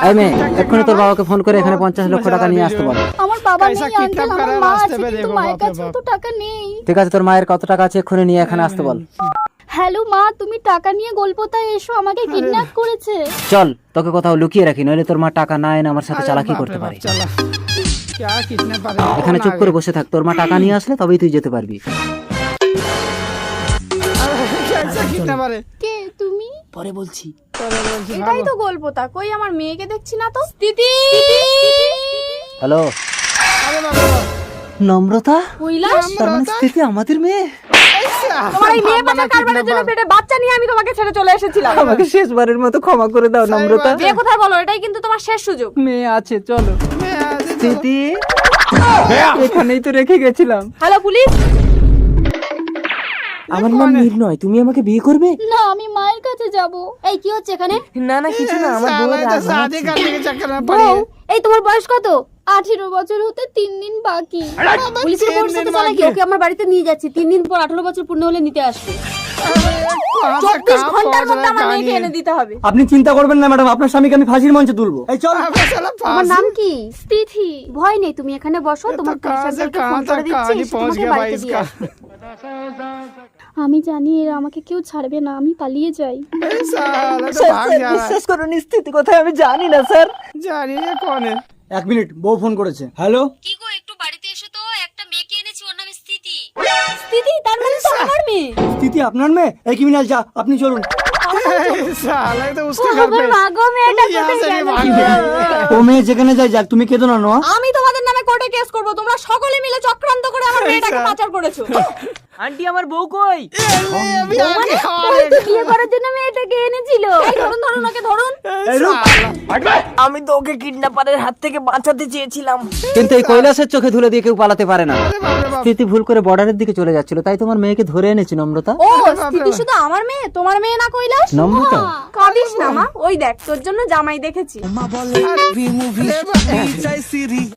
এই মেয়ে, এক্ষুনি তোর বাবাকে ফোন করে এখানে 50 লক্ষ টাকা নিয়ে আসতে বল। আমার বাবা নেই আঙ্কেল, আমার মা আছে, কিন্তু মায়ের কাছে তো টাকা নেই। ঠিক আছে, তোর মায়ের কত টাকা আছে এক্ষুনি নিয়ে এখানে আসতে বল। হ্যালো মা, তুমি টাকা নিয়ে গল্পতায় এসো, আমাকে কিডন্যাপ করেছে। চল, তোকে কোথাও লুকিয়ে রাখি, নইলে তোর মা টাকা না এনে আমার সাথে চালাকি করতে পারে। এখানে চুপ করে বসে থাক, তোর মা টাকা নিয়ে আসলে তবেই তুই যেতে পারবি। কে তুমি? পরে বলছি। এটাই তো গল্পতা, কই আমার মেয়েকে দেখছি না তো। স্থিতি, হ্যালো নম্রতা, কৈলাস, তার মানে স্থিতি আমাদের মেয়ে। তোমার এই মেয়ে বাচ্চা কারবারের জন্য পেটে বাচ্চা নিয়ে আমি তোমাকে ছেড়ে চলে এসেছিলাম। আমাকে শেষবারের মতো ক্ষমা করে দাও নম্রতা। বিয়ে কোথায় বলো, এটাই কিন্তু তোমার শেষ সুযোগ। মেয়ে আছে, চলো। স্থিতি এখানেই তো রেখে গেছিলাম। Hello police. আমার নাম নির্ণয়, তুমি আমাকে বিয়ে করবে? না, আমি মায়ের কাছে যাব। এই কি হচ্ছে এখানে? না না, কিছু না, আমার বউয়ের বউ, এই তোমার বয়স কত? 18 বছর হতে 3 দিন বাকি। পুলিশের বোর্ড সাথে চালাকি, ওকে আমার বাড়িতে নিয়ে যাচ্ছি, 3 দিন পর 18 বছর পূর্ণ হলে নিতে আসবে। 24 ঘন্টার মধ্যে আমার মেয়েকে এনে দিতে হবে। আপনি চিন্তা করবেন না ম্যাডাম, আপনার স্বামীকে আমি ফাঁসির মঞ্চে তুলবো। এই চল। তোমার নাম কি? স্থিতি। ভয় নেই, তুমি এখানে বসো, তোমার পুলিশকে ফোন করে দিচ্ছি, এসে তোমাকে বাড়িতে দিয়ে আসবে। আমি জানি এরা আমাকে কেউ ছাড়বে না, আমি পালিয়ে যাই। বিশ্বাস করুন, স্থিতি কোথায় আমি জানি না স্যার। জানি না কোনে। 1 মিনিট, বউ ফোন করেছে। হ্যালো, কি গো, একটু বাড়িতে এসো তো, একটা মেয়েকে এনেছি, ওর নাম স্থিতি। স্থিতি, তার মানে তো আমার মেয়ে। স্থিতি আপনার মেয়ে? এই ক্রিমিনাল, যা, আপনি চলুন। साला ये तो उसके घर আমার पे মাগো, মেয়েটা কোথায় গেল? ও মেয়ে যেখানে যায় যাক, তুমি কেঁদো না নোয়া। আমি তোমাদের নামে কোর্টে কেস করব, তোমরা সকলে মিলে চক্রান্ত করে আমার মেয়েটাকে পাচার করেছো। আন্টি, আমার বউ কই? अभी आगे ওই তো বিয়ে করার জন্য মেয়েটাকে এনেছিল। এই ধরুন ধরুন, ওকে ধরুন। আমি তো ওকে কিডন্যাপারের হাত থেকে বাঁচাতে চেয়েছিলাম, কিন্তু এই কৈলাসের চোখে ধুলে দিয়ে কেউ পালাতে পারে না। স্থিতি ভুল করে বর্ডারের দিকে চলে যাচ্ছিল, তাই তোমার মেয়েকে ধরে এনেছি নম্রতা। ও, স্থিতি শুধু আমার মেয়ে, তোমার মেয়ে না কৈলাস? নম্রতা। কাঁদিস না মা, ওই দেখ তোর জন্য জামাই দেখেছি।